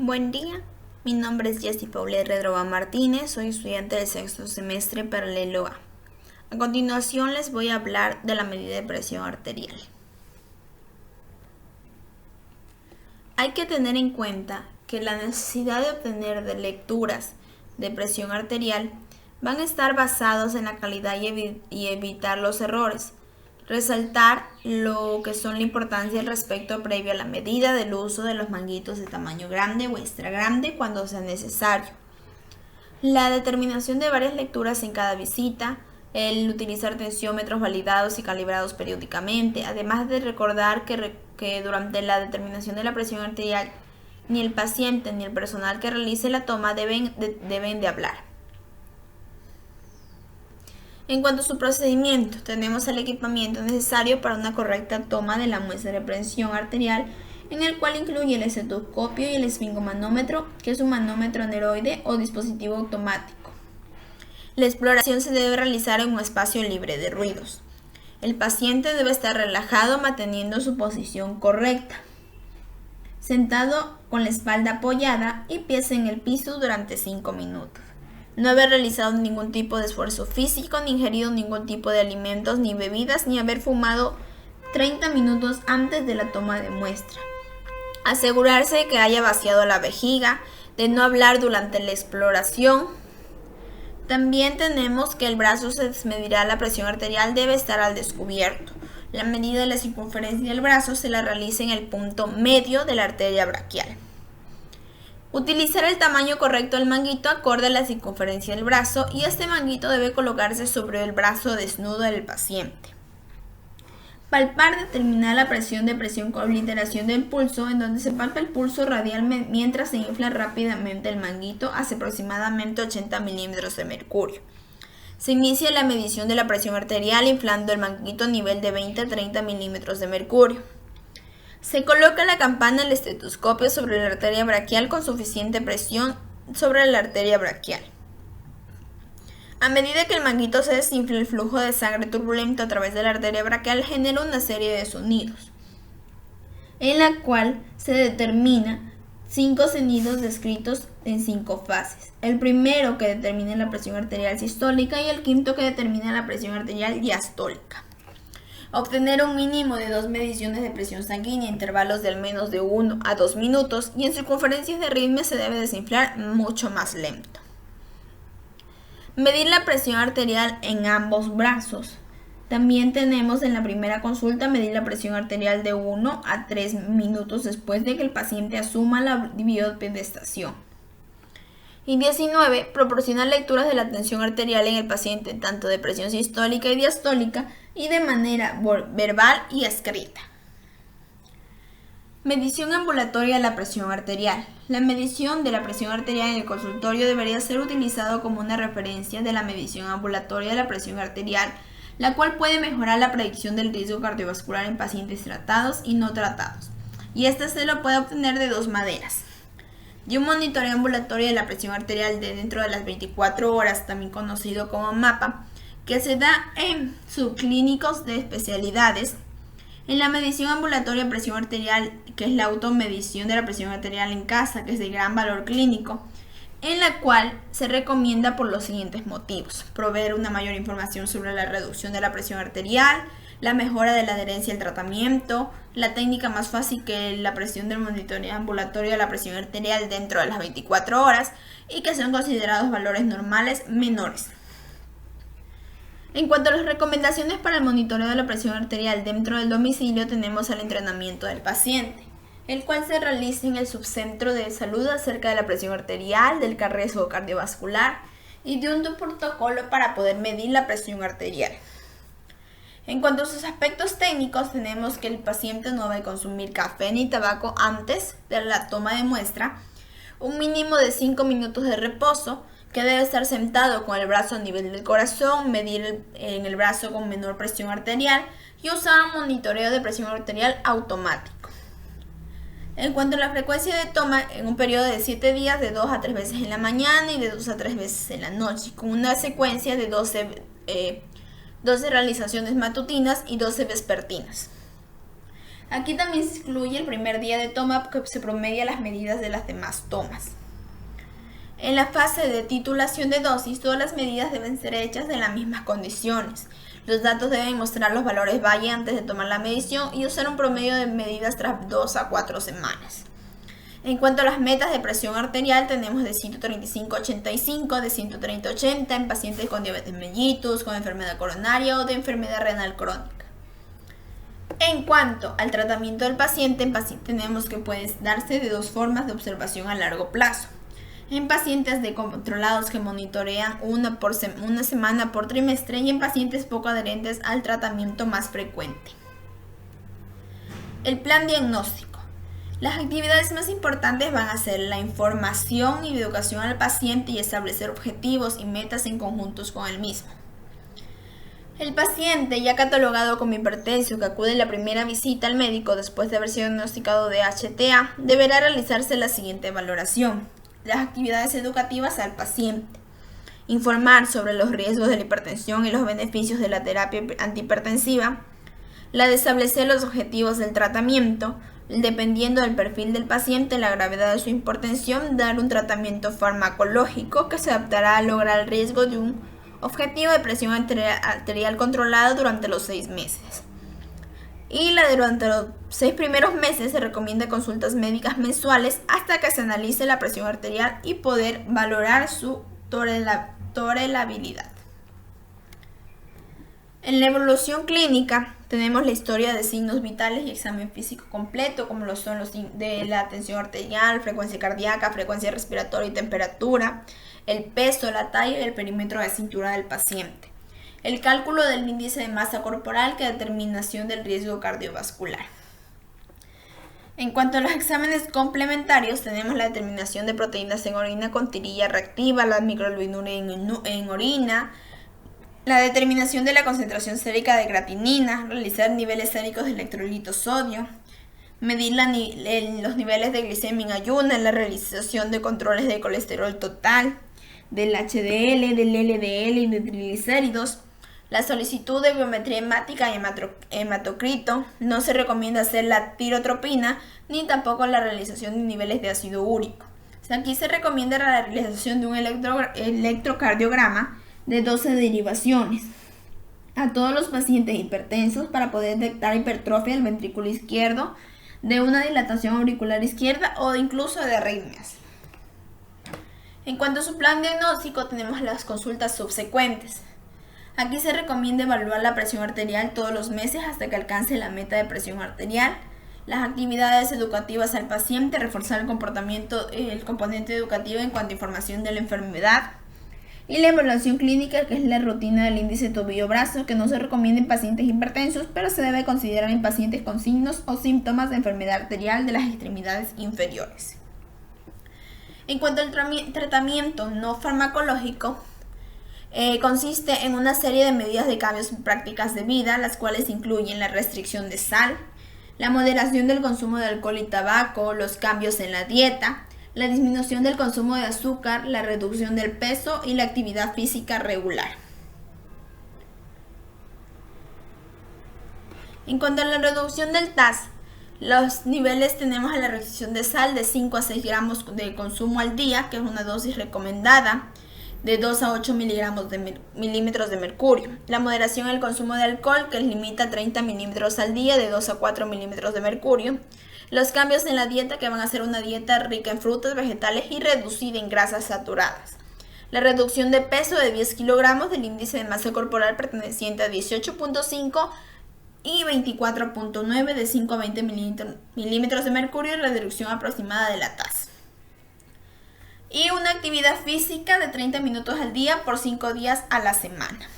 Buen día, mi nombre es Jessie Paulette Redrova Martínez, soy estudiante del sexto semestre paralelo A. A continuación les voy a hablar de la medida de presión arterial. Hay que tener en cuenta que la necesidad de obtener de lecturas de presión arterial van a estar basados en la calidad y evitar los errores. Resaltar lo que son la importancia del respecto previo a la medida del uso de los manguitos de tamaño grande o extra grande cuando sea necesario. La determinación de varias lecturas en cada visita, el utilizar tensiómetros validados y calibrados periódicamente, además de recordar que durante la determinación de la presión arterial ni el paciente ni el personal que realice la toma deben de hablar. En cuanto a su procedimiento, tenemos el equipamiento necesario para una correcta toma de la muestra de presión arterial, en el cual incluye el estetoscopio y el esfingomanómetro, que es un manómetro aneroide o dispositivo automático. La exploración se debe realizar en un espacio libre de ruidos. El paciente debe estar relajado manteniendo su posición correcta, sentado con la espalda apoyada y pies en el piso durante 5 minutos. No haber realizado ningún tipo de esfuerzo físico, ni ingerido ningún tipo de alimentos ni bebidas, ni haber fumado 30 minutos antes de la toma de muestra. Asegurarse de que haya vaciado la vejiga, de no hablar durante la exploración. También tenemos que el brazo se medirá la presión arterial, debe estar al descubierto. La medida de la circunferencia del brazo se la realiza en el punto medio de la arteria braquial. Utilizar el tamaño correcto del manguito acorde a la circunferencia del brazo, y este manguito debe colocarse sobre el brazo desnudo del paciente. Palpar, determinar la presión de presión con obliteración del pulso, en donde se palpa el pulso radial mientras se infla rápidamente el manguito hacia aproximadamente 80 milímetros de mercurio. Se inicia la medición de la presión arterial inflando el manguito a nivel de 20 a 30 milímetros de mercurio. Se coloca la campana del estetoscopio sobre la arteria braquial con suficiente presión sobre la arteria braquial. A medida que el manguito se desinfla, el flujo de sangre turbulento a través de la arteria braquial genera una serie de sonidos, en la cual se determina 5 sonidos descritos en 5 fases. El primero que determina la presión arterial sistólica y el quinto que determina la presión arterial diastólica. Obtener un mínimo de 2 mediciones de presión sanguínea en intervalos de al menos de 1 a 2 minutos, y en circunferencias de arritmia se debe desinflar mucho más lento. Medir la presión arterial en ambos brazos. También tenemos en la primera consulta medir la presión arterial de 1 a 3 minutos después de que el paciente asuma la biopedestación. Y 19. Proporcionar lecturas de la tensión arterial en el paciente, tanto de presión sistólica y diastólica, y de manera verbal y escrita. Medición ambulatoria de la presión arterial. La medición de la presión arterial en el consultorio debería ser utilizado como una referencia de la medición ambulatoria de la presión arterial, la cual puede mejorar la predicción del riesgo cardiovascular en pacientes tratados y no tratados. Y este se lo puede obtener de 2 maneras. De un monitoreo ambulatorio de la presión arterial de dentro de las 24 horas, también conocido como MAPA, que se da en subclínicos de especialidades. En la medición ambulatoria de presión arterial, que es la automedición de la presión arterial en casa, que es de gran valor clínico, en la cual se recomienda por los siguientes motivos: proveer una mayor información sobre la reducción de la presión arterial, la mejora de la adherencia al tratamiento, la técnica más fácil que la presión del monitoreo ambulatorio de la presión arterial dentro de las 24 horas, y que son considerados valores normales menores. En cuanto a las recomendaciones para el monitoreo de la presión arterial dentro del domicilio, tenemos el entrenamiento del paciente, el cual se realiza en el subcentro de salud acerca de la presión arterial, del riesgo cardiovascular y de un protocolo para poder medir la presión arterial. En cuanto a sus aspectos técnicos, tenemos que el paciente no debe consumir café ni tabaco antes de la toma de muestra, un mínimo de 5 minutos de reposo, que debe estar sentado con el brazo a nivel del corazón, medir en el brazo con menor presión arterial y usar un monitoreo de presión arterial automático. En cuanto a la frecuencia de toma, en un periodo de 7 días, de 2 a 3 veces en la mañana y de 2 a 3 veces en la noche, con una secuencia de 12 realizaciones matutinas y 12 vespertinas. Aquí también se incluye el primer día de toma que se promedia las medidas de las demás tomas. En la fase de titulación de dosis, todas las medidas deben ser hechas en las mismas condiciones. Los datos deben mostrar los valores valle antes de tomar la medición y usar un promedio de medidas tras 2 a 4 semanas. En cuanto a las metas de presión arterial, tenemos de 135/85, de 130/80 en pacientes con diabetes mellitus, con enfermedad coronaria o de enfermedad renal crónica. En cuanto al tratamiento del paciente, tenemos que puede darse de dos formas de observación a largo plazo. En pacientes controlados que monitorean una semana por trimestre y en pacientes poco adherentes al tratamiento más frecuente. El plan diagnóstico. Las actividades más importantes van a ser la información y educación al paciente y establecer objetivos y metas en conjuntos con el mismo. El paciente ya catalogado como hipertenso que acude en la primera visita al médico después de haber sido diagnosticado de HTA deberá realizarse la siguiente valoración. Las actividades educativas al paciente. Informar sobre los riesgos de la hipertensión y los beneficios de la terapia antihipertensiva. La de establecer los objetivos del tratamiento. Dependiendo del perfil del paciente, la gravedad de su hipertensión, dar un tratamiento farmacológico que se adaptará a lograr el riesgo de un objetivo de presión arterial controlada durante los 6 meses. Y durante los 6 primeros meses se recomienda consultas médicas mensuales hasta que se analice la presión arterial y poder valorar su tolerabilidad. En la evolución clínica tenemos la historia de signos vitales y examen físico completo, como lo son los de la tensión arterial, frecuencia cardíaca, frecuencia respiratoria y temperatura, el peso, la talla y el perímetro de cintura del paciente. El cálculo del índice de masa corporal que determinación del riesgo cardiovascular. En cuanto a los exámenes complementarios, tenemos la determinación de proteínas en orina con tirilla reactiva, la microalbuminuria en orina, la determinación de la concentración sérica de creatinina, realizar niveles séricos de electrolito sodio, medir los niveles de glicemia en ayuno, la realización de controles de colesterol total, del HDL, del LDL y de triglicéridos, la solicitud de biometría hemática y hematocrito. No se recomienda hacer la tirotropina ni tampoco la realización de niveles de ácido úrico. Aquí se recomienda la realización de un electrocardiograma de 12 derivaciones a todos los pacientes hipertensos para poder detectar hipertrofia del ventrículo izquierdo, de una dilatación auricular izquierda o incluso de arritmias. En cuanto a su plan diagnóstico, tenemos las consultas subsecuentes. Aquí se recomienda evaluar la presión arterial todos los meses hasta que alcance la meta de presión arterial. Las actividades educativas al paciente, reforzar el componente educativo en cuanto a información de la enfermedad. Y la evaluación clínica, que es la rutina del índice tobillo-brazo, que no se recomienda en pacientes hipertensos, pero se debe considerar en pacientes con signos o síntomas de enfermedad arterial de las extremidades inferiores. En cuanto al tratamiento no farmacológico, consiste en una serie de medidas de cambios en prácticas de vida, las cuales incluyen la restricción de sal, la moderación del consumo de alcohol y tabaco, los cambios en la dieta, la disminución del consumo de azúcar, la reducción del peso y la actividad física regular. En cuanto a la reducción del TAS, los niveles tenemos a la restricción de sal de 5 a 6 gramos de consumo al día, que es una dosis recomendada, de 2 a 8 milímetros de mercurio. La moderación en el consumo de alcohol, que limita a 30 milímetros al día, de 2 a 4 milímetros de mercurio. Los cambios en la dieta, que van a ser una dieta rica en frutas, vegetales y reducida en grasas saturadas. La reducción de peso de 10 kilogramos del índice de masa corporal perteneciente a 18.5 y 24.9 de 5 a 20 milímetros de mercurio y reducción aproximada de la TAS. Y una actividad física de 30 minutos al día por 5 días a la semana.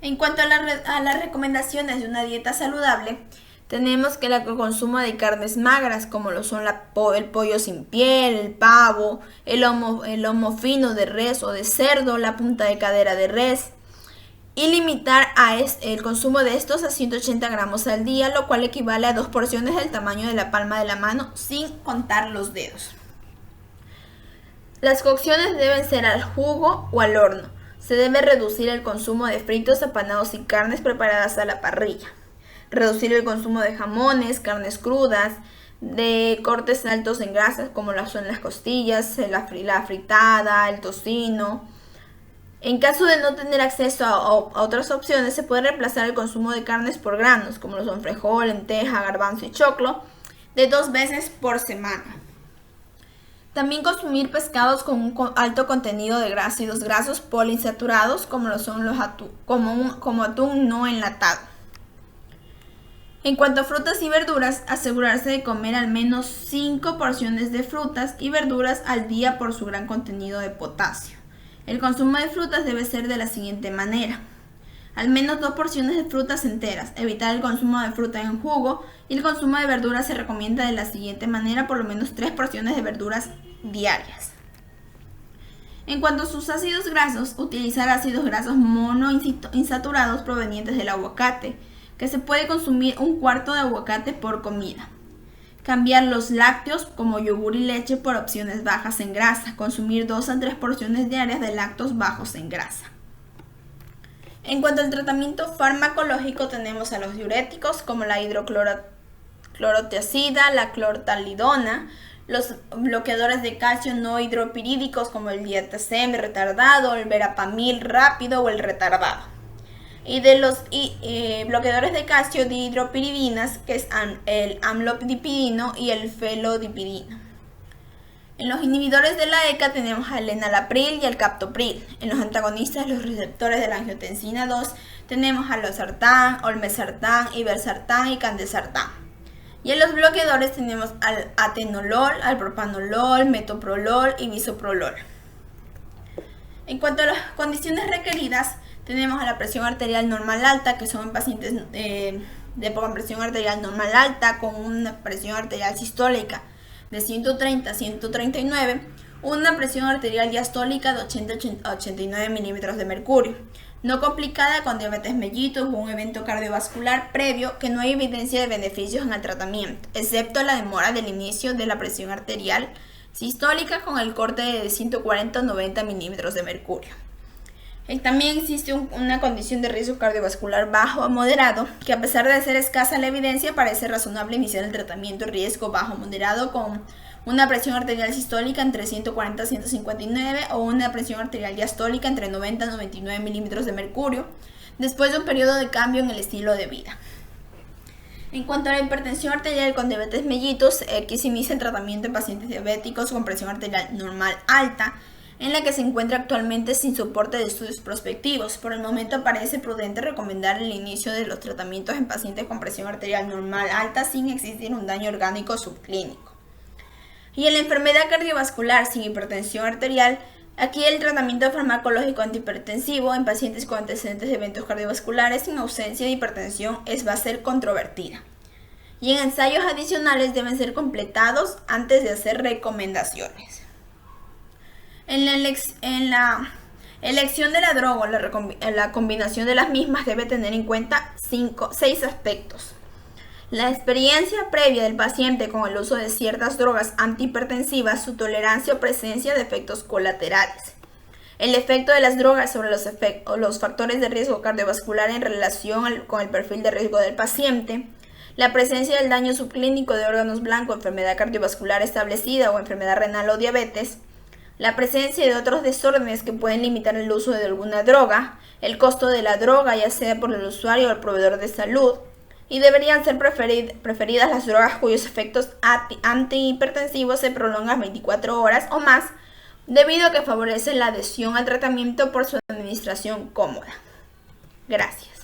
En cuanto a las recomendaciones de una dieta saludable, tenemos que el consumo de carnes magras, como lo son el pollo sin piel, el pavo, el lomo fino de res o de cerdo, la punta de cadera de res, y limitar el consumo de estos a 180 gramos al día, lo cual equivale a 2 porciones del tamaño de la palma de la mano, sin contar los dedos. Las cocciones deben ser al jugo o al horno. Se debe reducir el consumo de fritos, apanados y carnes preparadas a la parrilla. reducir el consumo de jamones, carnes crudas, de cortes altos en grasas como son las costillas, la fritada, el tocino. En caso de no tener acceso a otras opciones, se puede reemplazar el consumo de carnes por granos, como lo son frijol, lenteja, garbanzo y choclo, de 2 veces por semana. También consumir pescados con un alto contenido de ácidos grasos poliinsaturados, como lo son como atún no enlatado. En cuanto a frutas y verduras, asegurarse de comer al menos 5 porciones de frutas y verduras al día por su gran contenido de potasio. El consumo de frutas debe ser de la siguiente manera: al menos 2 porciones de frutas enteras, evitar el consumo de fruta en jugo, y el consumo de verduras se recomienda de la siguiente manera: por lo menos 3 porciones de verduras diarias. En cuanto a sus ácidos grasos, utilizar ácidos grasos monoinsaturados provenientes del aguacate, que se puede consumir 1/4 de aguacate por comida. Cambiar los lácteos como yogur y leche por opciones bajas en grasa. Consumir 2 a 3 porciones diarias de lácteos bajos en grasa. En cuanto al tratamiento farmacológico, tenemos a los diuréticos como la hidroclorotiazida, la clortalidona, los bloqueadores de calcio no hidropirídicos como el diazepam retardado, el verapamil rápido o el retardado. Y de los bloqueadores de calcio dihidropiridinas, que es el amlodipino y el felodipidino. En los inhibidores de la ECA tenemos el enalapril y el captopril. En los antagonistas de los receptores de la angiotensina 2 tenemos al losartán, olmesartán, ibersartán y candesartán. Y en los bloqueadores tenemos al atenolol, al propanolol, metoprolol y bisoprolol. En cuanto a las condiciones requeridas, tenemos a la presión arterial normal alta, que son pacientes de presión arterial normal alta con una presión arterial sistólica de 130 a 139, una presión arterial diastólica de 80 a 89 milímetros de mercurio, no complicada con diabetes mellitus o un evento cardiovascular previo, que no hay evidencia de beneficios en el tratamiento, excepto la demora del inicio de la presión arterial sistólica con el corte de 140 a 90 milímetros de mercurio. También existe una condición de riesgo cardiovascular bajo a moderado, que a pesar de ser escasa la evidencia, parece razonable iniciar el tratamiento de riesgo bajo a moderado con una presión arterial sistólica entre 140 a 159 o una presión arterial diastólica entre 90 a 99 milímetros de mercurio, después de un periodo de cambio en el estilo de vida. En cuanto a la hipertensión arterial con diabetes mellitus, aquí se inicia el tratamiento en pacientes diabéticos con presión arterial normal alta, en la que se encuentra actualmente sin soporte de estudios prospectivos. Por el momento parece prudente recomendar el inicio de los tratamientos en pacientes con presión arterial normal alta sin existir un daño orgánico subclínico. Y en la enfermedad cardiovascular sin hipertensión arterial, aquí el tratamiento farmacológico antihipertensivo en pacientes con antecedentes de eventos cardiovasculares sin ausencia de hipertensión va a ser controvertida. Y en ensayos adicionales deben ser completados antes de hacer recomendaciones. En la elección de la droga o la combinación de las mismas debe tener en cuenta 6 aspectos. La experiencia previa del paciente con el uso de ciertas drogas antihipertensivas, su tolerancia o presencia de efectos colaterales. El efecto de las drogas sobre los factores de riesgo cardiovascular en relación con el perfil de riesgo del paciente. La presencia del daño subclínico de órganos blancos, enfermedad cardiovascular establecida o enfermedad renal o diabetes. La presencia de otros desórdenes que pueden limitar el uso de alguna droga, el costo de la droga, ya sea por el usuario o el proveedor de salud, y deberían ser preferidas las drogas cuyos efectos antihipertensivos se prolongan 24 horas o más, debido a que favorecen la adhesión al tratamiento por su administración cómoda. Gracias.